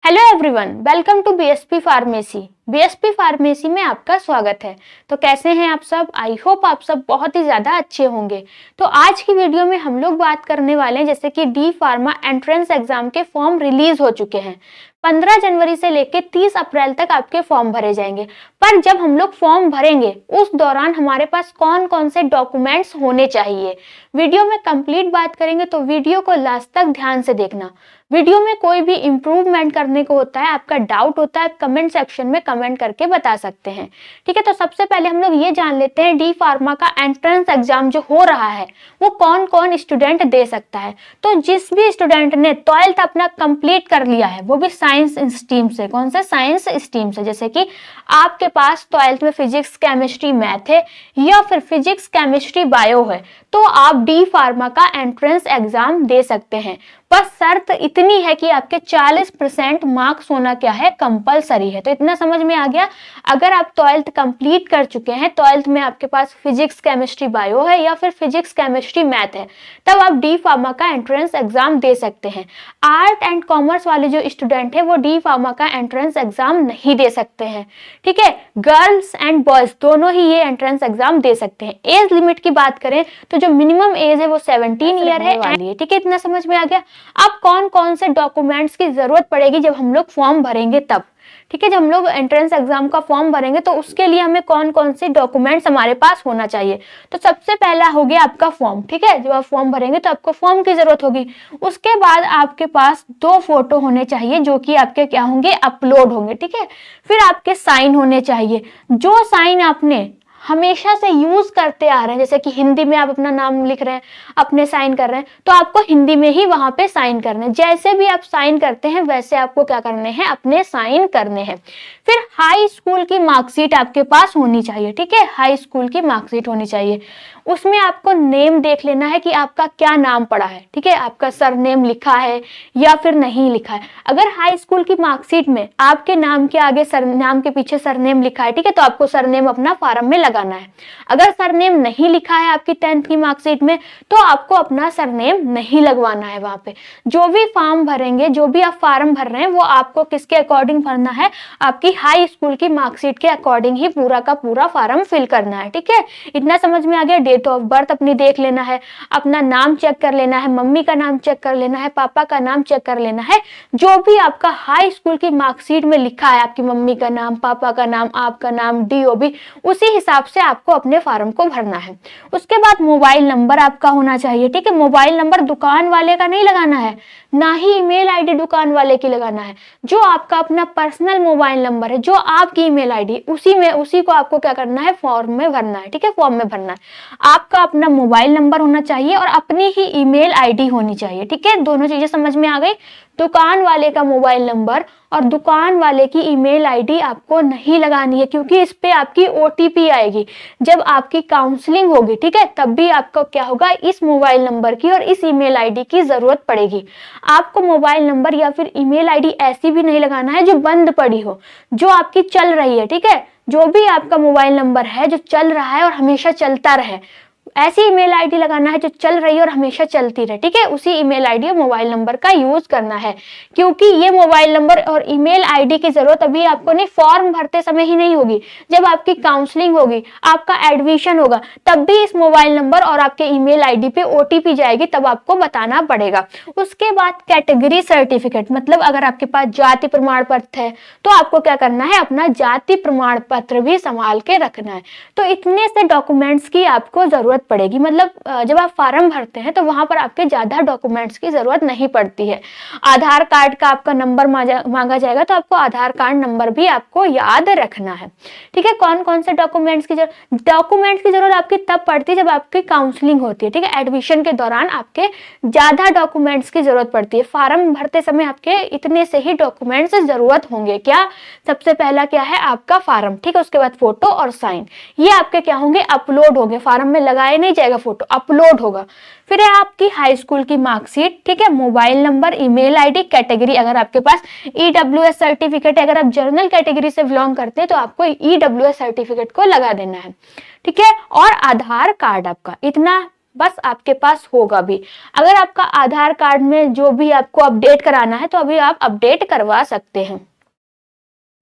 Hello everyone, welcome to BSP pharmacy. BSP pharmacy में आपका स्वागत है। तो कैसे हैं आप सब? आई होप आप सब बहुत ही ज्यादा अच्छे होंगे। तो आज की वीडियो में हम लोग बात करने वाले हैं जैसे कि डी फार्मा एंट्रेंस एग्जाम के फॉर्म रिलीज हो चुके हैं। 15 जनवरी से लेकर 30 अप्रैल तक आपके फॉर्म भरे जाएंगे। पर जब हम लोग फॉर्म भरेंगे उस दौरान हमारे पास कौन कौन से डॉक्यूमेंट्स होने चाहिए, वीडियो में कंप्लीट बात करेंगे। तो वीडियो को लास्ट तक ध्यान से देखना। वीडियो में कोई भी इंप्रूवमेंट करने को होता है, आपका डाउट होता है, कमेंट सेक्शन में कमेंट करके बता सकते हैं। ठीक है, तो सबसे पहले हम लोग ये जान लेते हैं डी फार्मा का एंट्रेंस एग्जाम जो हो रहा है वो कौन कौन स्टूडेंट दे सकता है। तो जिस भी स्टूडेंट ने 12th अपना कंप्लीट कर लिया है, वो भी साइंस स्ट्रीम से, कौन से साइंस स्ट्रीम से, जैसे कि आपके पास 12th में फिजिक्स केमिस्ट्री मैथ है या फिर फिजिक्स केमिस्ट्री बायो है, तो आप डी फार्मा का एंट्रेंस एग्जाम दे सकते हैं। बस शर्त इतनी है कि आपके 40% मार्क्स होना क्या है, कंपलसरी है। तो इतना समझ में आ गया। अगर आप 12th कंप्लीट कर चुके हैं, 12th में आपके पास फिजिक्स केमिस्ट्री बायो है या फिर फिजिक्स केमिस्ट्री मैथ है, तब आप डी फार्मा का एंट्रेंस एग्जाम दे सकते हैं। आर्ट एंड कॉमर्स वाले जो स्टूडेंट है वो डी फार्मा का एंट्रेंस एग्जाम नहीं दे सकते हैं। ठीक है, गर्ल्स एंड बॉयज दोनों ही ये एंट्रेंस एग्जाम दे सकते हैं। एज लिमिट की बात करें तो जो मिनिमम एज है वो 17 ईयर है। ठीक है, इतना समझ में आ गया। अब कौन कौन से डॉक्यूमेंट्स की जरूरत पड़ेगी जब हम लोग फॉर्म भरेंगे तब। ठीक है, जब हम लोग एंट्रेंस एग्जाम का फॉर्म भरेंगे तो उसके लिए हमें कौन कौन से डॉक्यूमेंट्स हमारे पास होना चाहिए। तो सबसे पहला हो गया आपका फॉर्म। ठीक है, जब आप फॉर्म भरेंगे तो आपको फॉर्म की जरूरत होगी। उसके बाद आपके पास 2 फोटो होने चाहिए जो कि आपके क्या होंगे, अपलोड होंगे। ठीक है, फिर आपके साइन होने चाहिए। जो साइन आपने हमेशा से यूज करते आ रहे हैं, जैसे कि हिंदी में आप अपना नाम लिख रहे हैं, अपने साइन कर रहे हैं, तो आपको हिंदी में ही वहां पे साइन करने हैं। जैसे भी आप साइन करते हैं वैसे आपको क्या करने हैं, अपने साइन करने हैं। फिर हाई स्कूल की मार्कशीट आपके पास होनी चाहिए। ठीक है, हाई स्कूल की मार्कशीट होनी चाहिए। उसमें आपको नेम देख लेना है कि आपका क्या नाम पड़ा है। ठीक है, आपका सरनेम लिखा है या फिर नहीं लिखा है। अगर हाई स्कूल की मार्कशीट में आपके नाम के आगे नाम के पीछे सरनेम लिखा है, ठीक है, तो आपको सरनेम अपना फॉर्म में लगाना है। अगर सरनेम नहीं लिखा है आपकी 10th की मार्कशीट में, तो आपको अपना सरनेम नहीं लगवाना है वहां पे। जो भी फॉर्म भरेंगे, जो भी आप फॉर्म भर रहे हैं, वो आपको किसके अकॉर्डिंग भरना है, आपकी हाई स्कूल की मार्कशीट के अकॉर्डिंग ही पूरा का पूरा फॉर्म फिल करना है। ठीक है, इतना समझ में आ गया। डेट ऑफ बर्थ अपनी देख लेना है, अपना नाम चेक कर लेना है, मम्मी का नाम चेक कर लेना है, पापा का नाम चेक कर लेना है। जो भी आपका हाई स्कूल की मार्कशीट में लिखा है, आपकी मम्मी का नाम, पापा का नाम, आपका नाम, डीओबी, उसी हिसाब से आपको अपने फॉर्म को भरना है। उसके बाद मोबाइल नंबर आपका होना चाहिए। ठीक है, मोबाइल नंबर दुकान वाले का नहीं लगाना है, ना ही ईमेल आईडी दुकान वाले की लगाना है। जो आपका अपना पर्सनल मोबाइल नंबर है, जो आपकी ईमेल आईडी, उसी को आपको क्या करना है, फॉर्म में भरना है। ठीक है, फॉर्म में भरना है। आपका अपना मोबाइल नंबर होना चाहिए और अपनी ही ईमेल आईडी होनी चाहिए। ठीक है, दोनों चीजें समझ में आ गई। दुकान वाले का मोबाइल नंबर और दुकान वाले की ईमेल आईडी आपको नहीं लगानी है, क्योंकि इस पे आपकी ओटीपी आएगी जब आपकी काउंसलिंग होगी। ठीक है, तब भी आपको क्या होगा, इस मोबाइल नंबर की और इस ईमेल आईडी की जरूरत पड़ेगी। आपको मोबाइल नंबर या फिर ईमेल आईडी ऐसी भी नहीं लगाना है जो बंद पड़ी हो, जो आपकी चल रही है। ठीक है, जो भी आपका मोबाइल नंबर है जो चल रहा है और हमेशा चलता रहे, ऐसी ईमेल आईडी लगाना है जो चल रही है और हमेशा चलती रहे। ठीक है, उसी ईमेल आईडी और मोबाइल नंबर का यूज करना है, क्योंकि ये मोबाइल नंबर और ईमेल आईडी की जरूरत अभी आपको नहीं, फॉर्म भरते समय ही नहीं होगी। जब आपकी काउंसलिंग होगी, आपका एडमिशन होगा, तब भी इस मोबाइल नंबर और आपके ईमेल आईडी पे ओटीपी जाएगी, तब आपको बताना पड़ेगा। उसके बाद कैटेगरी सर्टिफिकेट, मतलब अगर आपके पास जाति प्रमाण पत्र है तो आपको क्या करना है, अपना जाति प्रमाण पत्र भी संभाल के रखना है। तो इतने से डॉक्यूमेंट्स की आपको जरूरत पड़ेगी। मतलब जब आप फॉर्म भरते हैं तो वहां पर आपके ज्यादा डॉक्यूमेंट्स की जरूरत नहीं पड़ती है। आधार कार्ड का आपका नंबर मांगा जाएगा, तो आपको आधार कार्ड नंबर भी आपको याद रखना है। ठीक है, कौन कौन से डॉक्यूमेंट्स की जरूरत आपकी तब पड़ती है जब आपकी काउंसलिंग होती है। ठीक है, एडमिशन के दौरान आपके ज्यादा डॉक्यूमेंट्स की जरूरत पड़ती है। फॉर्म भरते समय आपके इतने से ही डॉक्यूमेंट्स जरूरत होंगे। क्या, सबसे पहला क्या है, आपका फॉर्म। ठीक है, उसके बाद फोटो और साइन, ये आपके क्या होंगे, अपलोड होंगे। फॉर्म में लगाए नहीं जाएगा, फोटो अपलोड होगा। फिर है आपकी हाई स्कूल की मार्कशीट। ठीक है, mobile number, email ID, category, अगर आपके पास ईडब्ल्यूएस सर्टिफिकेट है, अगर आप जर्नल कैटेगरी से बिलोंग करते हैं तो आपको ईडब्ल्यूएस सर्टिफिकेट को लगा देना है। ठीक है, और आधार कार्ड आपका, इतना बस आपके पास होगा भी। अगर आपका आधार कार्ड में जो भी आपको अपडेट कराना है तो अभी आप अपडेट करवा सकते हैं।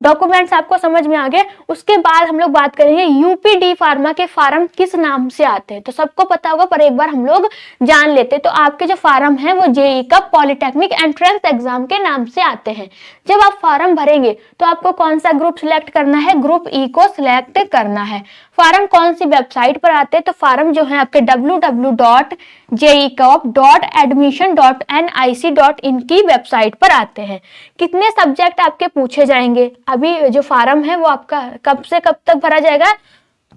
डॉक्यूमेंट्स आपको समझ में आ गए। उसके बाद हम लोग बात करेंगे यूपीडी फार्मा के फार्म किस नाम से आते हैं। तो सबको पता होगा पर एक बार हम लोग जान लेते हैं। तो आपके जो फार्म है वो जेईई का पॉलिटेक्निक एंट्रेंस एग्जाम के नाम से आते हैं। जब आप फार्म भरेंगे तो आपको कौन सा ग्रुप सिलेक्ट करना है, ग्रुप ई को सिलेक्ट करना है। फार्म कौन सी वेबसाइट पर आते हैं, तो फार्म जो है आपके www.jeicop.admission.nic.in की वेबसाइट पर आते हैं। कितने सब्जेक्ट आपके पूछे जाएंगे, अभी जो फार्म है वो आपका कब से कब तक भरा जाएगा,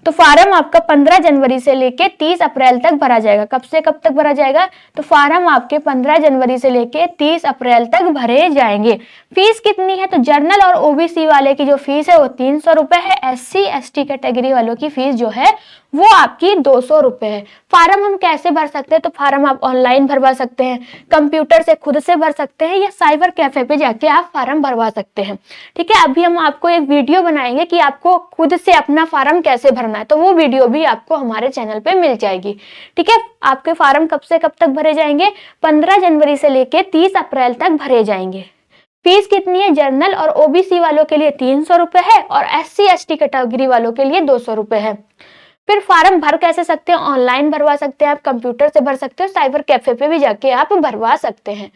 तो फार्म आपका 15 जनवरी से लेके 30 अप्रैल तक भरा जाएगा। कब से कब तक भरा जाएगा, तो फार्म आपके 15 जनवरी से लेके 30 अप्रैल तक भरे जाएंगे। फीस कितनी है, तो जर्नल और ओबीसी वाले की जो फीस है वो 300 रुपए है। एससी एसटी कैटेगरी वालों की फीस जो है वो आपकी 200 रुपए है। फार्म हम कैसे भर सकते हैं, तो फार्म आप ऑनलाइन भरवा सकते हैं, कंप्यूटर से खुद से भर सकते हैं, या साइबर कैफे पे जाके आप फार्म भरवा सकते हैं। ठीक है, अभी हम आपको एक वीडियो बनाएंगे कि आपको खुद से अपना फार्म कैसे भरना है, तो वो वीडियो भी आपको हमारे चैनल पे मिल जाएगी। ठीक है, आपके फार्म कब से कब तक भरे जाएंगे, 15 जनवरी से लेके 30 अप्रैल तक भरे जाएंगे। फीस कितनी है, जर्नल और ओबीसी वालों के लिए 300 रुपए है और एससी एसटी कैटेगरी वालों के लिए 200 रुपए है। फिर फार्म भर कैसे सकते हैं, ऑनलाइन भरवा सकते हैं, आप कंप्यूटर से भर सकते हो, साइबर कैफे पे भी जाके आप भरवा सकते हैं।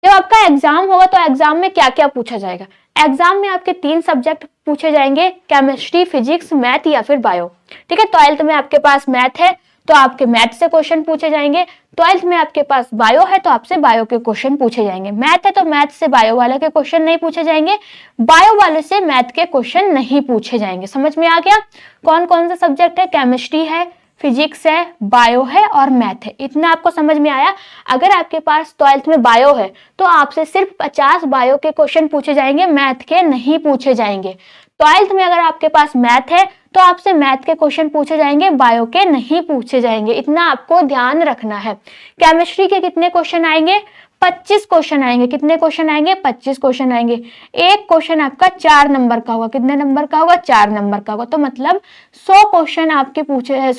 जब आपका एग्जाम होगा तो एग्जाम में क्या क्या पूछा जाएगा, एग्जाम में आपके 3 सब्जेक्ट पूछे जाएंगे, केमिस्ट्री, फिजिक्स, मैथ या फिर बायो। ठीक है, 12th में आपके पास मैथ है तो आपके मैथ से क्वेश्चन पूछे जाएंगे, 12th में आपके पास बायो है तो आपसे बायो के क्वेश्चन पूछे जाएंगे। मैथ है तो मैथ से बायो वाले के क्वेश्चन नहीं पूछे जाएंगे, बायो वाले से मैथ के क्वेश्चन नहीं पूछे जाएंगे। समझ में आ गया, कौन कौन सा सब्जेक्ट है, केमिस्ट्री है, फिजिक्स है, बायो है और मैथ है। इतना आपको समझ में आया। अगर आपके पास 12th में बायो है तो आपसे सिर्फ 50 बायो के क्वेश्चन पूछे जाएंगे, मैथ के नहीं पूछे जाएंगे। 12th में अगर आपके पास मैथ है तो आपसे मैथ के क्वेश्चन पूछे जाएंगे, बायो के नहीं पूछे जाएंगे। इतना आपको ध्यान रखना है। केमिस्ट्री के कितने क्वेश्चन आएंगे, 25 क्वेश्चन आएंगे। कितने क्वेश्चन आएंगे, 25 क्वेश्चन आएंगे। एक क्वेश्चन आपका 4 नंबर का होगा। कितने नंबर का होगा, 4 नंबर का होगा। तो मतलब 100 क्वेश्चन आपके पूछे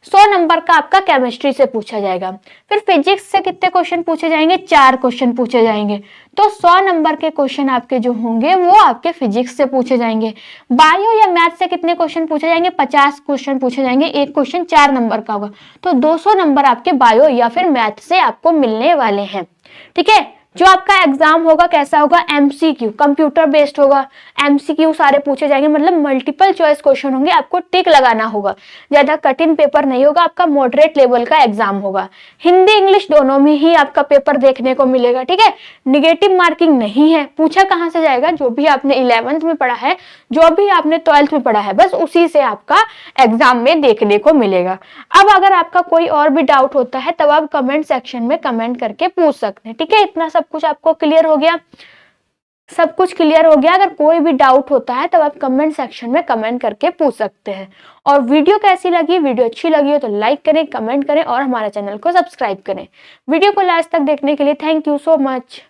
100 नंबर का आपका केमिस्ट्री से पूछा जाएगा। फिर फिजिक्स से कितने क्वेश्चन पूछे जाएंगे, 4 क्वेश्चन पूछे जाएंगे। तो 100 नंबर के क्वेश्चन आपके जो होंगे वो आपके फिजिक्स से पूछे जाएंगे। बायो या मैथ से कितने क्वेश्चन पूछे जाएंगे, 50 क्वेश्चन पूछे जाएंगे। एक क्वेश्चन 4 नंबर का होगा तो 200 नंबर आपके बायो या फिर मैथ से आपको मिलने वाले हैं। ठीक है, जो आपका एग्जाम होगा कैसा होगा, एमसीक्यू, कंप्यूटर बेस्ड होगा। एमसीक्यू सारे पूछे जाएंगे, मतलब मल्टीपल चॉइस क्वेश्चन होंगे, आपको टिक लगाना होगा। ज्यादा कठिन पेपर नहीं होगा, आपका मॉडरेट लेवल का एग्जाम होगा। हिंदी इंग्लिश दोनों में ही आपका पेपर देखने को मिलेगा। ठीक है, निगेटिव मार्किंग नहीं है। पूछा कहाँ से जाएगा, जो भी आपने 11th में पढ़ा है, जो भी आपने 12th में पढ़ा है, बस उसी से आपका एग्जाम में देखने को मिलेगा। अब अगर आपका कोई और भी डाउट होता है तब आप कमेंट सेक्शन में कमेंट करके पूछ सकते हैं। ठीक है, इतना सब कुछ आपको क्लियर हो गया, सब कुछ क्लियर हो गया। अगर कोई भी डाउट होता है तब आप कमेंट सेक्शन में कमेंट करके पूछ सकते हैं। और वीडियो कैसी लगी, वीडियो अच्छी लगी हो तो लाइक करें, कमेंट करें और हमारे चैनल को सब्सक्राइब करें। वीडियो को लास्ट तक देखने के लिए थैंक यू सो मच।